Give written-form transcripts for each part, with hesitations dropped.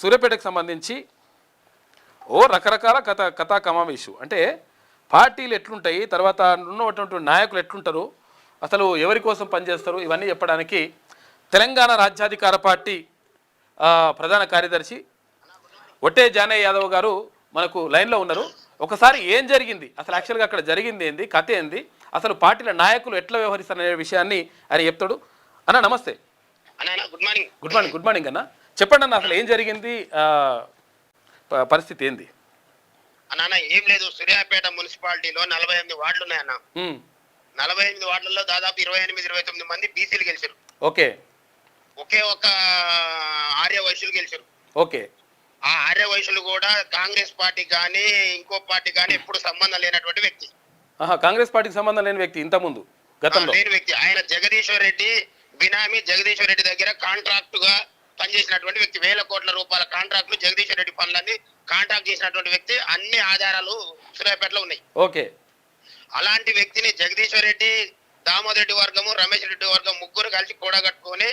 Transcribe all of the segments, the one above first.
సూర్యాపేటకు సంబంధించి రకరకాల కథా కమామేషు అంటే పార్టీలు ఎట్లుంటాయి, తర్వాత ఉన్నటువంటి నాయకులు ఎట్లుంటారు, అసలు ఎవరి కోసం పనిచేస్తారు, ఇవన్నీ చెప్పడానికి తెలంగాణ రాజ్యాధికార పార్టీ ప్రధాన కార్యదర్శి ఒట్టే జానయ్య యాదవ్ గారు మనకు లైన్లో ఉన్నారు. ఒకసారి ఏం జరిగింది, అసలు యాక్చువల్గా అక్కడ జరిగింది ఏంది, కథ ఏంది, అసలు పార్టీల నాయకులు ఎట్లా వ్యవహరిస్తారనే విషయాన్ని ఆయన చెప్తాడు. అన్న నమస్తే. Good morning. గుడ్ మార్నింగ్ అన్న. చెప్పండి అన్న, అసలు ఏం జరిగింది, పరిస్థితి ఏంది? అన్న ఏం లేదు, సూర్యాపేట మున్సిపాలిటీలో 48 వార్డులు ఉన్నాయన్న. 48 వార్డులలో దాదాపు 28-29 మంది బీసీలు గెలిచారు. ఓకే. ఒకే ఒక ఆర్య వైశ్యులు గెలిచారు. ఓకే. ఆ ఆర్య వైశ్యులు కూడా కాంగ్రెస్ పార్టీ కానీ ఇంకో పార్టీ కానీ ఎప్పుడు సంబంధం లేనటువంటి వ్యక్తి. కాంగ్రెస్ పార్టీకి సంబంధం లేని వ్యక్తి, ఇంతకుముందు గతంలో లేని వ్యక్తి. ఆయన జగదీశ్వర్ రెడ్డి బినామీ జగదీశ్వర్ రెడ్డి దగ్గర కాంట్రాక్ట్ గా పనిచేసినటువంటి వ్యక్తి. 1000 కోట్ల రూపాయల కాంట్రాక్టులు జగదీశ్వర్ రెడ్డి పనులన్నీ కాంట్రాక్ట్ చేసినటువంటి వ్యక్తి. అన్ని ఆధారాలు సూర్యాపేటలో ఉన్నాయి. ఓకే. అలాంటి వ్యక్తిని జగదీశ్వర్ రెడ్డి, దామోదర్ రెడ్డి వర్గము, రమేష్ రెడ్డి వర్గం ముగ్గురు కలిసి కూడగట్టుకొని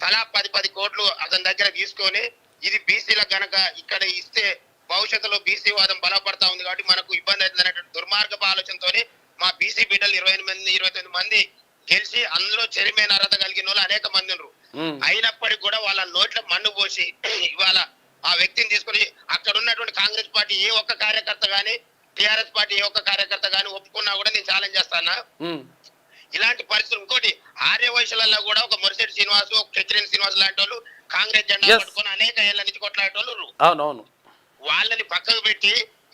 తలా 10 కోట్లు అతని దగ్గర తీసుకొని, ఇది బీసీలకు గనక ఇక్కడ ఇస్తే భవిష్యత్తులో బీసీ వాదం బలపడతా ఉంది కాబట్టి మనకు ఇబ్బంది అవుతుంది అనేటువంటి దుర్మార్గపు ఆలోచనతో మా బీసీ బిడ్డలు 29 మంది గెలిచి అందులో చైర్మన్ అర్హత కలిగిన వాళ్ళు అనేక మంది ఉన్నారు. అయినప్పటికీ కూడా వాళ్ళ నోట్ల మన్ను పోసి ఇవాళ ఆ వ్యక్తిని తీసుకొని అక్కడ ఉన్నటువంటి కాంగ్రెస్ పార్టీ ఏ ఒక్క కార్యకర్త గాని, టిఆర్ఎస్ పార్టీ ఏ ఒక్క కార్యకర్త గాని ఒప్పుకున్నా కూడా నేను ఛాలెంజ్ చేస్తానా. ఇలాంటి పరిస్థితులు ఇంకోటి ఆర్య వయసులలో కూడా ఒక మురిశెట్టి శ్రీనివాసు, ఒక క్షత్రియన్ శ్రీనివాసు లాంటి వాళ్ళు కాంగ్రెస్ జెండా పట్టుకొని అనేక ఏళ్ల నుంచి కొట్లాడే వాళ్ళు. వాళ్ళని పక్కకు పెట్టి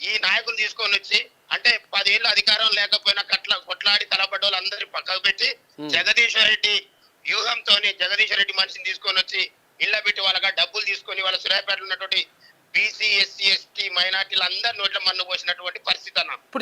ఈ నాయకులు తీసుకొని వచ్చి అంటే 10 ఏళ్ళు అధికారం లేకపోయినా కొట్లాడి తలపడ్డ వాళ్ళు అందరినీ పక్కకు పెట్టి జగదీశ్వర్ రెడ్డి వ్యూహంతో జగదీశ్వర్ రెడ్డి మనిషిని తీసుకొని వచ్చి ఇళ్ల పెట్టి వాళ్ళగా డబ్బులు తీసుకొని వాళ్ళ సూర్యాపేటలో ఉన్నటువంటి బీసీ, ఎస్సీ, ఎస్టీ మైనార్టీలు అందరి నోట్ల మన్ను పోసినటువంటి పరిస్థితి అన్న.